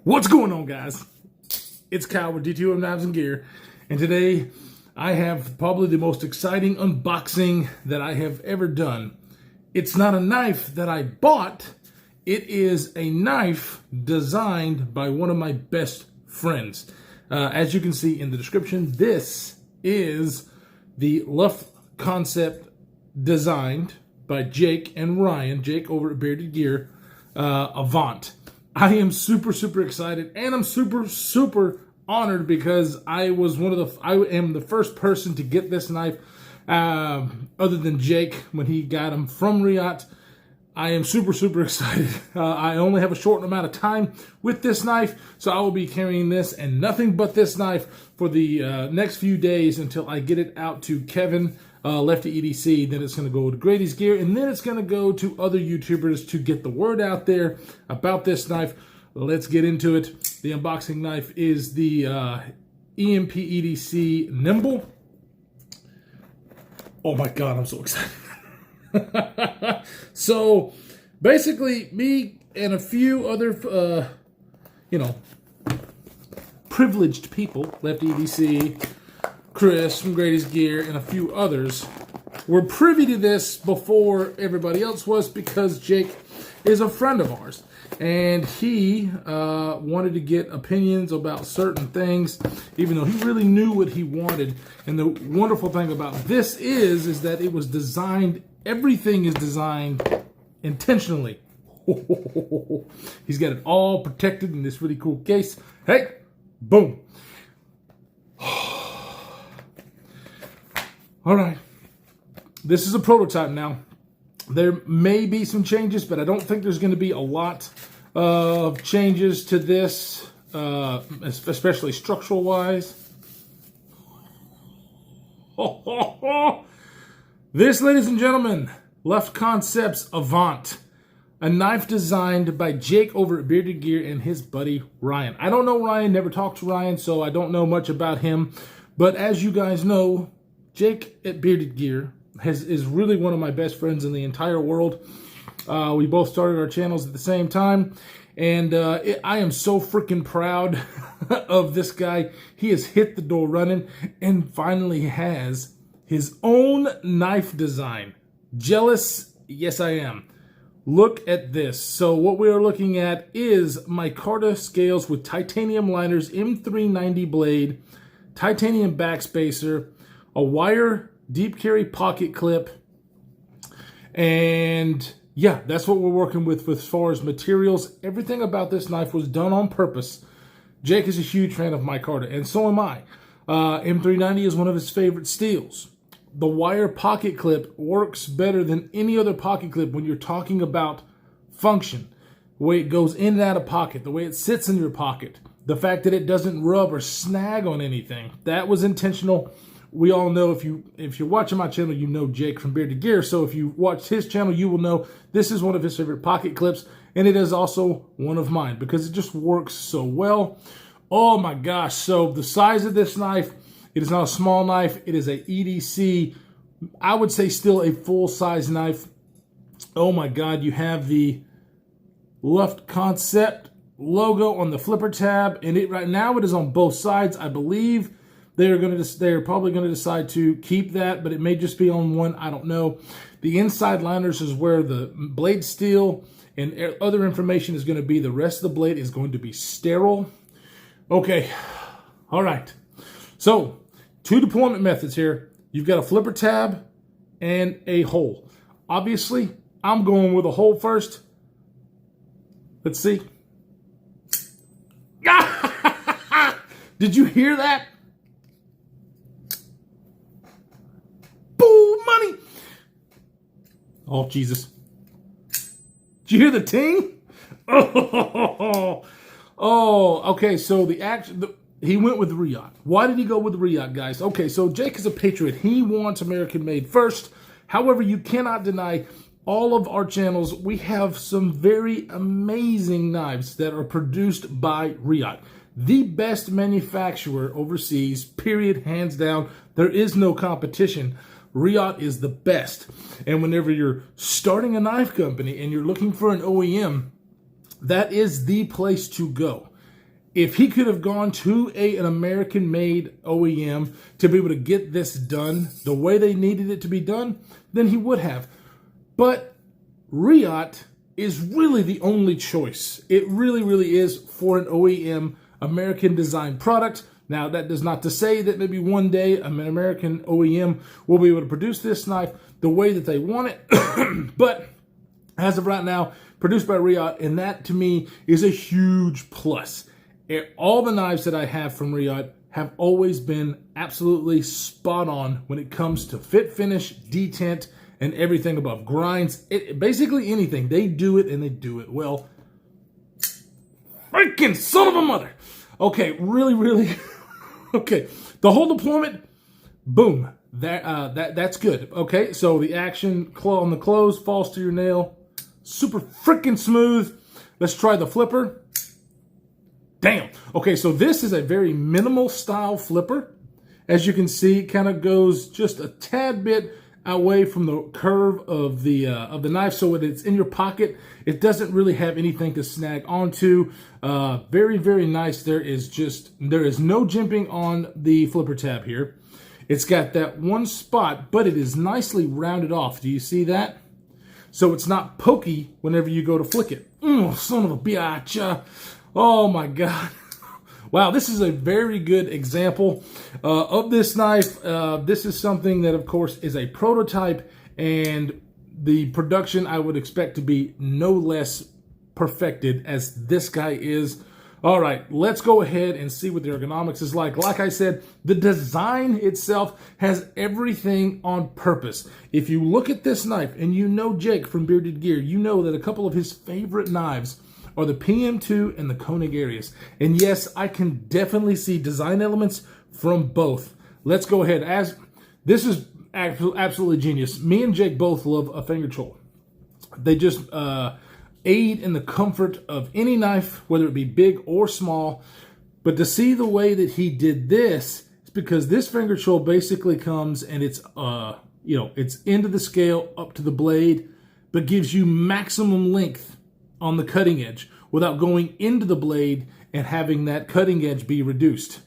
What's going on, guys? It's Kyle with D2M Knives and Gear, and today I have probably the most exciting unboxing that I have ever done. It's not a knife that I bought, it is a knife designed by one of my best friends. As you can see in the description, this is the Luft Concept designed by Jake and Ryan, Jake over at Bearded Gear, Avant. I am super excited, and I'm super honored because I am the first person to get this knife, other than Jake when he got him from Riot. I am super excited. I only have a short amount of time with this knife, so I will be carrying this and nothing but this knife for the next few days until I get it out to Kevin, Lefty EDC. Then it's going to go to Grady's Gear, and then it's going to go to other YouTubers to get the word out there about this knife. Let's get into it. The unboxing knife is the EMP EDC Nimble. Oh my God, I'm so excited. So basically, me and a few other, privileged people, Lefty EDC, Chris from Grady's Gear, and a few others, were privy to this before everybody else was because Jake is a friend of ours. And he wanted to get opinions about certain things, even though he really knew what he wanted. And the wonderful thing about this is that it was designed, everything is designed intentionally. He's got it all protected in this really cool case. Hey, boom. All right, this is a prototype now. There may be some changes, but I don't think there's going to be a lot of changes to this, especially structural-wise. This, ladies and gentlemen, Luft Concepts Avant, a knife designed by Jake over at Bearded Gear and his buddy Ryan. I don't know Ryan, never talked to Ryan, so I don't know much about him. But as you guys know, Jake at Bearded Gear is really one of my best friends in the entire world. We both started our channels at the same time, and I am so freaking proud of this guy. He has hit the door running and finally has his own knife design. Jealous? Yes, I am. Look at this. So what we are looking at is micarta scales with titanium liners, M390 blade, titanium backspacer, a wire deep carry pocket clip, and yeah, that's what we're working with as far as materials. Everything about this knife was done on purpose. Jake is a huge fan of micarta, and so am I. M390 is one of his favorite steels. The wire pocket clip works better than any other pocket clip when you're talking about function. The way it goes in and out of pocket, the way it sits in your pocket, the fact that it doesn't rub or snag on anything. That was intentional. We all know, if you're watching my channel, you know Jake from Bearded Gear. So if you watch his channel, you will know this is one of his favorite pocket clips, and it is also one of mine because it just works so well. Oh my gosh! So the size of this knife, it is not a small knife. It is a EDC. I would say still a full-size knife. Oh my God! You have the Luft Concept logo on the flipper tab, and right now it is on both sides, I believe. They're probably going to decide to keep that, but it may just be on one. I don't know. The inside liners is where the blade steel and other information is going to be. The rest of the blade is going to be sterile. Okay. All right. So, two deployment methods here. You've got a flipper tab and a hole. Obviously, I'm going with a hole first. Let's see. Did you hear that? Oh, Jesus. Did you hear the ting? Oh, okay. So he went with Riot. Why did he go with Riot, guys? Okay, so Jake is a patriot. He wants American made first. However, you cannot deny all of our channels. We have some very amazing knives that are produced by Riot. The best manufacturer overseas, period, hands down. There is no competition. Riot is the best. And whenever you're starting a knife company and you're looking for an OEM, that is the place to go. if he could have gone to an American-made OEM to be able to get this done the way they needed it to be done, then he would have. But Riot is really the only choice. It really, really is for an OEM American design product. Now, that does not to say that maybe one day an American OEM will be able to produce this knife the way that they want it. But as of right now, produced by Riot, and that to me is a huge plus. All the knives that I have from Riot have always been absolutely spot on when it comes to fit, finish, detent, and everything above. Grinds, basically anything. They do it, and they do it well. Freaking son of a mother. Okay, really, really. Okay, the whole deployment, boom. That's good. Okay, so the action on the close falls to your nail. Super freaking smooth. Let's try the flipper. Damn. Okay, so this is a very minimal style flipper. As you can see, it kind of goes just a tad bit away from the curve of the knife, so when it's in your pocket, it doesn't really have anything to snag onto. Very, very nice. There is no jimping on the flipper tab here. It's got that one spot, but it is nicely rounded off. Do you see that? So it's not pokey whenever you go to flick it. Son of a bitch. Oh my God. Wow, this is a very good example of this knife. This is something that, of course, is a prototype, and the production I would expect to be no less perfected as this guy is. All right, let's go ahead and see what the ergonomics is like. Like I said, the design itself has everything on purpose. If you look at this knife, and you know Jake from Bearded Gear, you know that a couple of his favorite knives are the PM2 and the Koenig Arius. And yes, I can definitely see design elements from both. Let's go ahead. As this is absolutely genius. Me and Jake both love a finger choil. They just aid in the comfort of any knife, whether it be big or small. But to see the way that he did this, it's because this finger choil basically comes and it's it's into the scale up to the blade, but gives you maximum length on the cutting edge without going into the blade and having that cutting edge be reduced.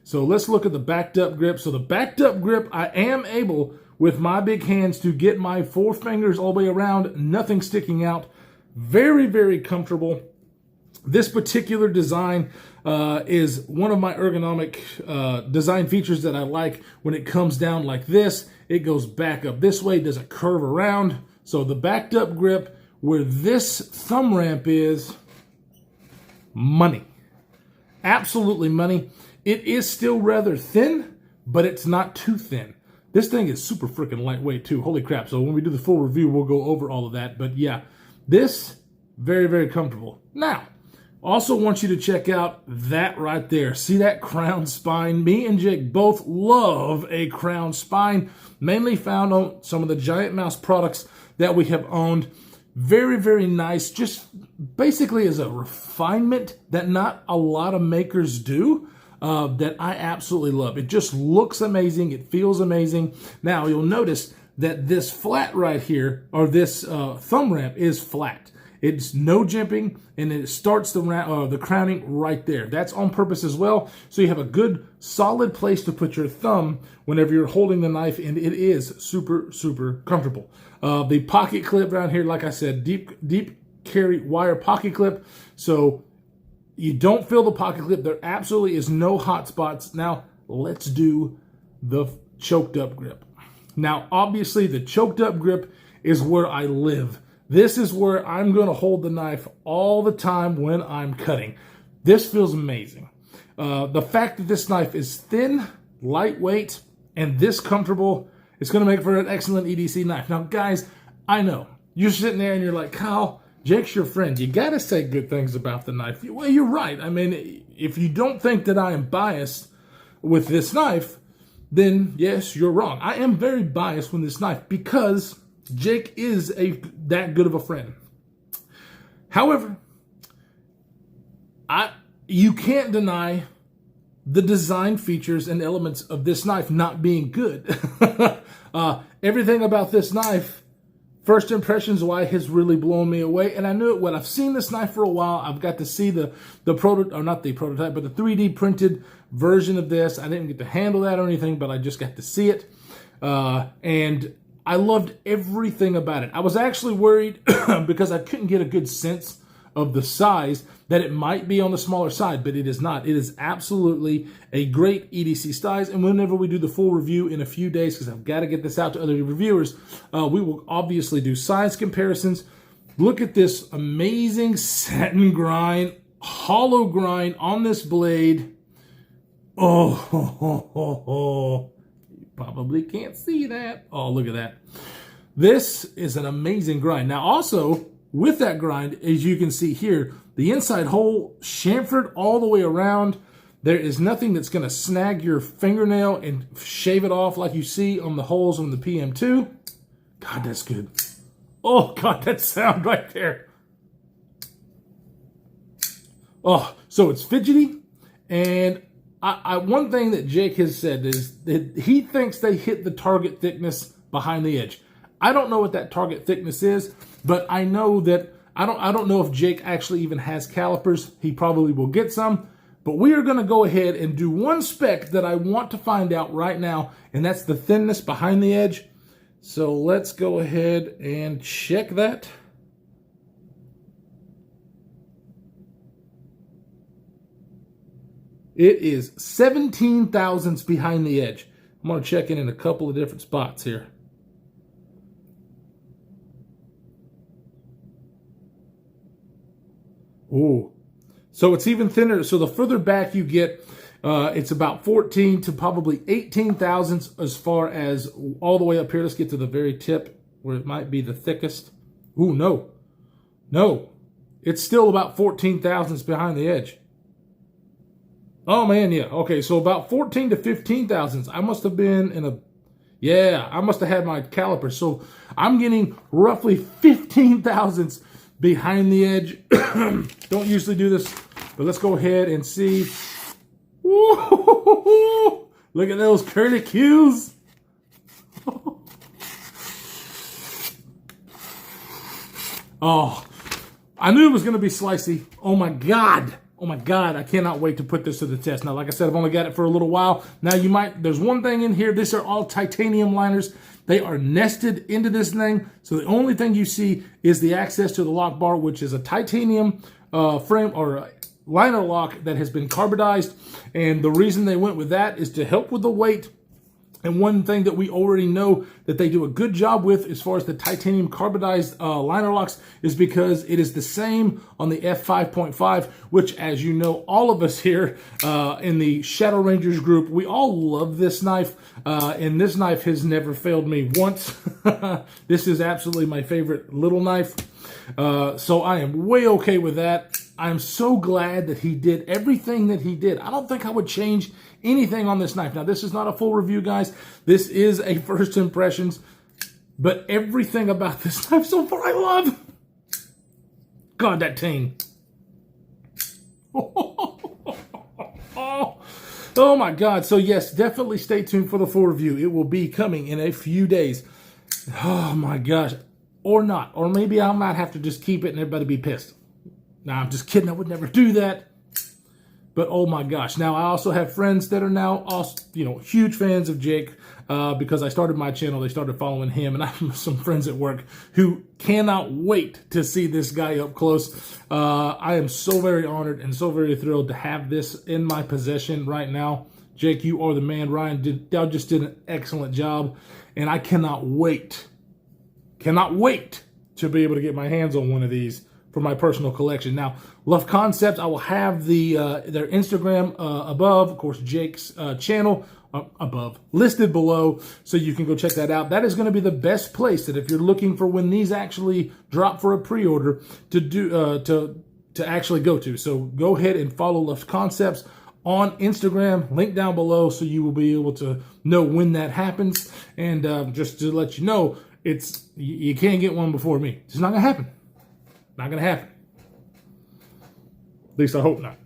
So let's look at the backed up grip. So the backed up grip, I am able with my big hands to get my four fingers all the way around, nothing sticking out. Very, very comfortable. This particular design is one of my ergonomic design features that I like. When it comes down like this, it goes back up this way, doesn't curve around. So the backed up grip, where this thumb ramp is, money. Absolutely money. It is still rather thin, but it's not too thin. This thing is super freaking lightweight too. Holy crap. So when we do the full review, we'll go over all of that. But yeah, this, very, very comfortable. Now, also want you to check out that right there. See that crown spine? Me and Jake both love a crown spine, mainly found on some of the Giant Mouse products that we have owned. Very, very nice. Just basically as a refinement that not a lot of makers do, that I absolutely love. It just looks amazing. It feels amazing. Now, you'll notice that this flat right here, or this thumb ramp, is flat. It's no jimping, and it starts the crowning right there. That's on purpose as well, so you have a good, solid place to put your thumb whenever you're holding the knife, and it is super, super comfortable. The pocket clip down here, like I said, deep carry wire pocket clip, so you don't feel the pocket clip. There absolutely is no hot spots. Now, let's do the choked up grip. Now, obviously, the choked up grip is where I live. This is where I'm going to hold the knife all the time when I'm cutting. This feels amazing. The fact that this knife is thin, lightweight, and this comfortable, it's going to make for an excellent EDC knife. Now, guys, I know. You're sitting there and you're like, Kyle, Jake's your friend. You got to say good things about the knife. Well, you're right. I mean, if you don't think that I am biased with this knife, then yes, you're wrong. I am very biased with this knife because Jake is that good of a friend. However, you can't deny the design features and elements of this knife not being good. Everything about this knife First impressions, why it has really blown me away. And I knew it when I've seen this knife for a while. I've got to see the prototype, or not the prototype, but the 3D printed version of this. I didn't get to handle that or anything, but I just got to see it. And I loved everything about it. I was actually worried because I couldn't get a good sense of the size that it might be on the smaller side, but it is not. It is absolutely a great EDC size. And whenever we do the full review in a few days, because I've got to get this out to other reviewers, we will obviously do size comparisons. Look at this amazing satin grind, hollow grind on this blade. Oh, you probably can't see that. Oh, look at that. This is an amazing grind. Now, also, with that grind, as you can see here, the inside hole chamfered all the way around. There is nothing that's going to snag your fingernail and shave it off like you see on the holes on the PM2. God, that's good. Oh, God, that sound right there. Oh, so it's fidgety. And one thing that Jake has said is that he thinks they hit the target thickness behind the edge. I don't know what that target thickness is, but I know that I don't know if Jake actually even has calipers. He probably will get some, but we are going to go ahead and do one spec that I want to find out right now, and that's the thinness behind the edge. So let's go ahead and check that. It is 17 thousandths behind the edge. I'm going to check in a couple of different spots here. Oh, so it's even thinner. So the further back you get, it's about 14 to probably 18 thousandths as far as all the way up here. Let's get to the very tip where it might be the thickest. Ooh, no. No. It's still about 14 thousandths behind the edge. Oh, man, yeah. Okay, so about 14 to 15 thousandths. I must have been in a... Yeah, I must have had my caliper. So I'm getting roughly 15 thousandths behind the edge. Don't usually do this, but let's go ahead and see. Woo! Look at those curly cues. Oh, I knew it was going to be slicey. Oh my God. Oh my God, I cannot wait to put this to the test. Now, like I said, I've only got it for a little while. Now, there's one thing in here. These are all titanium liners. They are nested into this thing. So the only thing you see is the access to the lock bar, which is a titanium frame or liner lock that has been carbonized. And the reason they went with that is to help with the weight. And one thing that we already know that they do a good job with as far as the titanium carbonized liner locks is because it is the same on the F5.5, which, as you know, all of us here in the Shadow Rangers group, we all love this knife. And this knife has never failed me once. This is absolutely my favorite little knife. So I am way okay with that. I'm so glad that he did everything that he did. I don't think I would change anything on this knife. Now, this is not a full review, guys. This is a first impressions, but everything about this knife so far I love. God, that ting. Oh my God. So yes, definitely stay tuned for the full review. It will be coming in a few days. Oh my gosh. Or not. Or maybe I might have to just keep it and everybody be pissed. Nah, I'm just kidding. I would never do that. But oh my gosh. Now, I also have friends that are now also, huge fans of Jake because I started my channel. They started following him. And I have some friends at work who cannot wait to see this guy up close. I am so very honored and so very thrilled to have this in my possession right now. Jake, you are the man. Ryan just did an excellent job. And I cannot wait to be able to get my hands on one of these for my personal collection. Now, Luft Concepts, I will have their Instagram above, of course, Jake's channel above, listed below, so you can go check that out. That is going to be the best place that if you're looking for when these actually drop for a pre-order to actually go to. So go ahead and follow Luft Concepts on Instagram, link down below, so you will be able to know when that happens. And just to let you know, you can't get one before me. It's not gonna happen. Not gonna happen. least I hope not.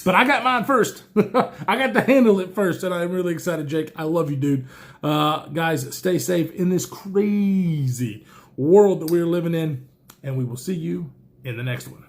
But I got mine first. I got to handle it first, and I'm really excited, Jake. I love you, dude. Guys, stay safe in this crazy world that we're living in, and we will see you in the next one.